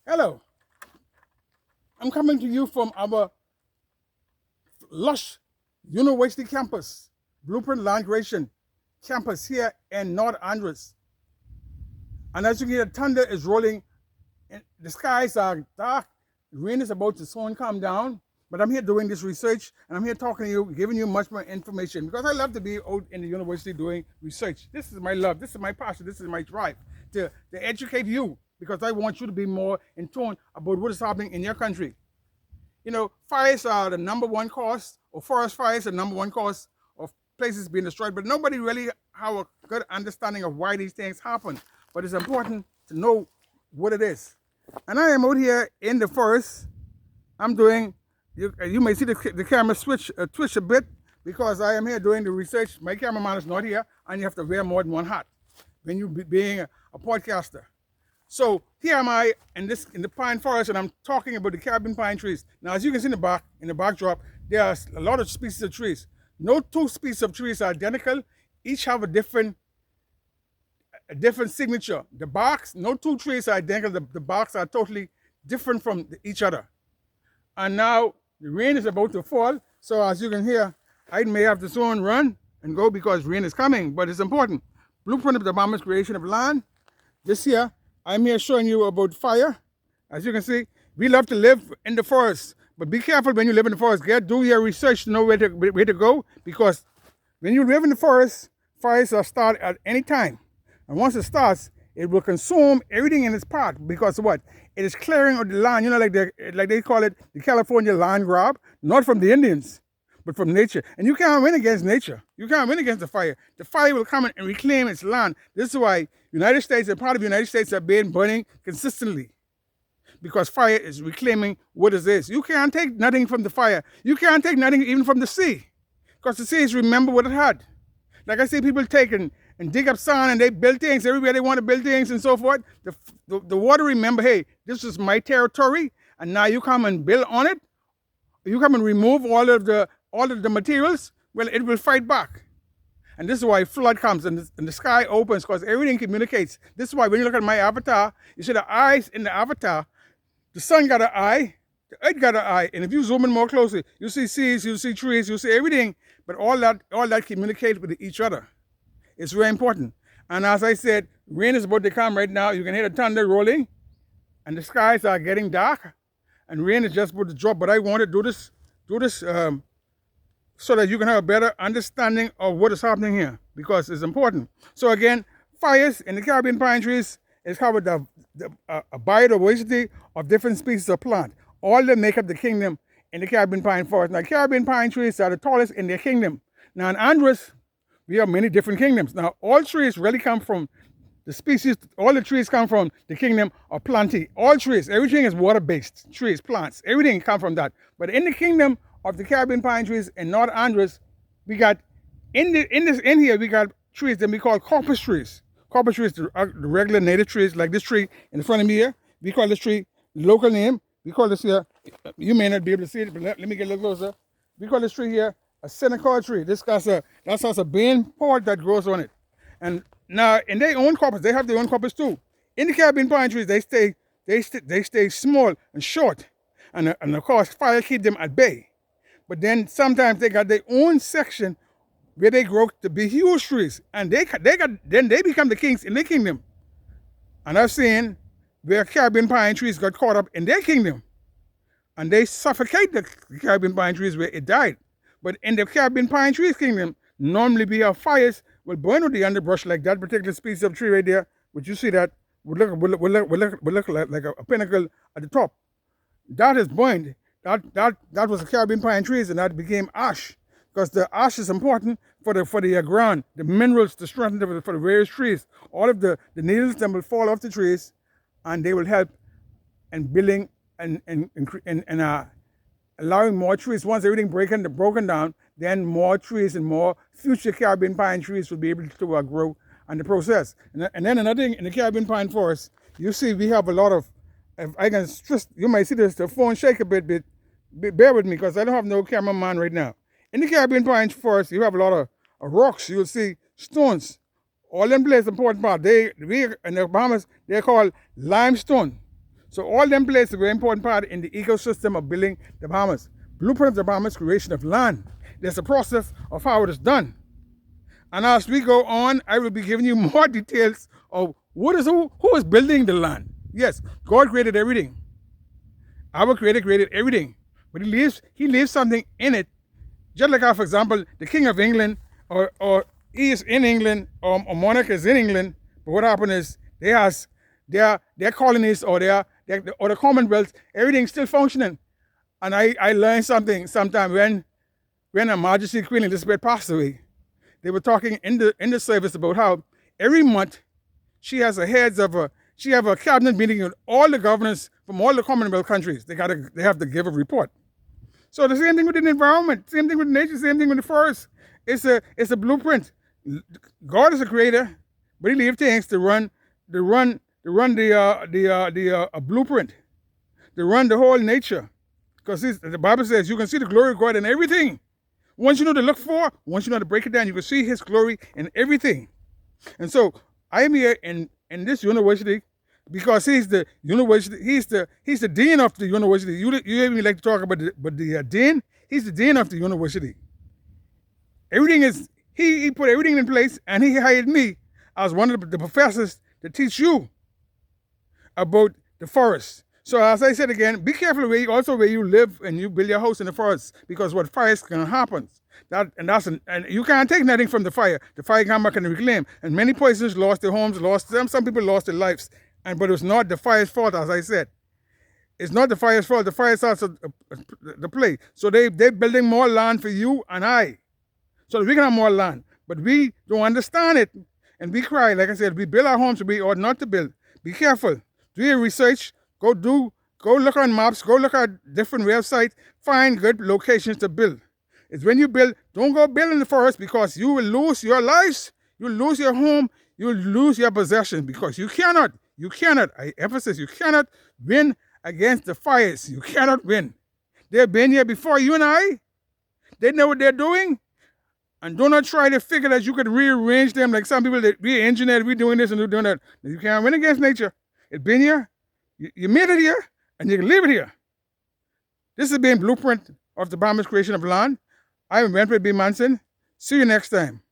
Hello, I'm coming to you from our lush university campus, Blueprint Narration campus here in North Andres. And as you can hear, thunder is rolling. The skies are dark. Rain is about to soon come down. But I'm here doing this research, and I'm here talking to you, giving you much more information, because I love to be out in the university doing research. This is my love. This is my passion. This is my drive to educate you, because I want you to be more in tune about what is happening in your country. You know, fires are the number one cause, or forest fires are the number one cause of places being destroyed, but nobody really have a good understanding of why these things happen. But it's important to know what it is. And I am out here in the forest. I'm doing, you may see the camera twitch a bit, because I am here doing the research. My cameraman is not here, and you have to wear more than one hat when you being a podcaster. So here am I in the pine forest, and I'm talking about the Caribbean pine trees. Now, as you can see in the backdrop, there are a lot of species of trees. No two species of trees are identical. Each have a different signature. The barks, no two trees are identical. The barks are totally different from each other. And now the rain is about to fall. So as you can hear, I may have to soon run and go because rain is coming, but it's important. Blueprint of the Obama's creation of land. This year, I'm here showing you about fire. As you can see, we love to live in the forest, but be careful when you live in the forest. Do your research to know where to go, because when you live in the forest, fires will start at any time. And once it starts, it will consume everything in its path, because what? It is clearing of the land, you know, like they call it the California land grab, not from the Indians, but from nature. And you can't win against nature. You can't win against the fire. The fire will come and reclaim its land. This is why United States and part of the United States are being burning consistently, because fire is reclaiming what it is. You can't take nothing from the fire. You can't take nothing even from the sea, because the sea is remember what it had. Like I see people take and dig up sand, and they build things everywhere they want to build things and so forth. The water remember, hey, this is my territory, and now you come and build on it. You come and remove all of the materials. Well, it will fight back. And this is why flood comes and the sky opens, because everything communicates. This is why when you look at my avatar, you see the eyes in the avatar. The sun got an eye, the earth got an eye, and if you zoom in more closely, you see seas, you see trees, you see everything, but all that communicates with each other. It's very important. And as I said, rain is about to come right now. You can hear the thunder rolling, and the skies are getting dark, and rain is just about to drop. But I want to do this so that you can have a better understanding of what is happening here, because it's important. So again, fires in the Caribbean pine trees is covered a biodiversity of different species of plant. All that make up the kingdom in the Caribbean pine forest. Now, Caribbean pine trees are the tallest in their kingdom. Now, in Andres, we have many different kingdoms. Now, all trees really come from the species, all the trees come from the kingdom of Plantae. All trees, everything is water-based. Trees, plants, everything come from that. But in the kingdom of the Caribbean pine trees in North Andres, we got, in here, we got trees that we call coppice trees. Coppice trees, the regular native trees, like this tree in front of me here. We call this tree, local name. We call this here, you may not be able to see it, but let me get a little closer. We call this tree here a Seneca tree. This has a bean pod that grows on it. And now in their own coppice, they have their own coppice too. In the Caribbean pine trees, they stay small and short, and of course fire keep them at bay. But then sometimes they got their own section where they grow to be huge trees, and they become the kings in their kingdom. And I've seen where Caribbean pine trees got caught up in their kingdom, and they suffocate the Caribbean pine trees where it died. But in the Caribbean pine trees kingdom, normally we have fires will burn with the underbrush, like that particular species of tree right there, which you see that would look like a pinnacle at the top. That is burned. That was the Caribbean pine trees, and that became ash, because the ash is important for the ground, the minerals to strengthen for the various trees. All of the needles that will fall off the trees, and they will help in building and allowing more trees. Once everything broken down, then more trees and more future Caribbean pine trees will be able to grow in the process. And then another thing, in the Caribbean pine forest, you see we have a lot of, if I can stress, you might see the phone shake a bit, bear with me, because I don't have no cameraman right now. In the Caribbean pine forest, you have a lot of rocks. You'll see stones. All them plays important part. We in the Bahamas, they're called limestone. So all them plays a very important part in the ecosystem of building the Bahamas. Blueprint of the Bahamas, creation of land. There's a process of how it is done. And as we go on, I will be giving you more details of who is building the land. Yes, God created everything. Our Creator created everything. But He leaves something in it. Just like, for example, the King of England, or he is in England, or monarch is in England. But what happened is their colonies or the Commonwealth, everything's still functioning. And I learned something sometime when Her Majesty Queen Elizabeth passed away. They were talking in the service about how every month she has a cabinet meeting with all the governors from all the Commonwealth countries. They have to give a report. So the same thing with the environment, same thing with nature, same thing with the forest. It's a blueprint. God is a creator, but He leaves things to run the blueprint, to run the whole nature. Because the Bible says you can see the glory of God in everything. Once you know to look for, once you know to break it down, you can see His glory in everything. And so I am here in this university because He's the university. He's the dean of the university. You even like to talk about the dean. He's the dean of the university. Everything is He put everything in place, and He hired me as one of the professors to teach you about the forest. So as I said again, be careful where you live and you build your house in the forest, because what fires can happen. And you can't take nothing from the fire. The fire come back and reclaim. And many persons lost their homes, some people lost their lives. But it was not the fire's fault, as I said. It's not the fire's fault. The fire starts the play. So they're building more land for you and I, so that we can have more land. But we don't understand it, and we cry. Like I said, we build our homes we ought not to build. Be careful. Do your research. Go look on maps. Go look at different websites. Find good locations to build. It's when you build, don't go build in the forest, because you will lose your lives. You'll lose your home. You'll lose your possessions, because you cannot, I emphasize, you cannot win against the fires. You cannot win. They've been here before you and I. They know what they're doing. And do not try to figure that you could rearrange them like some people that we engineered, we doing this and we doing that. You can't win against nature. It's been here. You made it here, and you can leave it here. This has been Blueprint of the Bahamas Creation of Land. I am Renfred B. Manson. See you next time.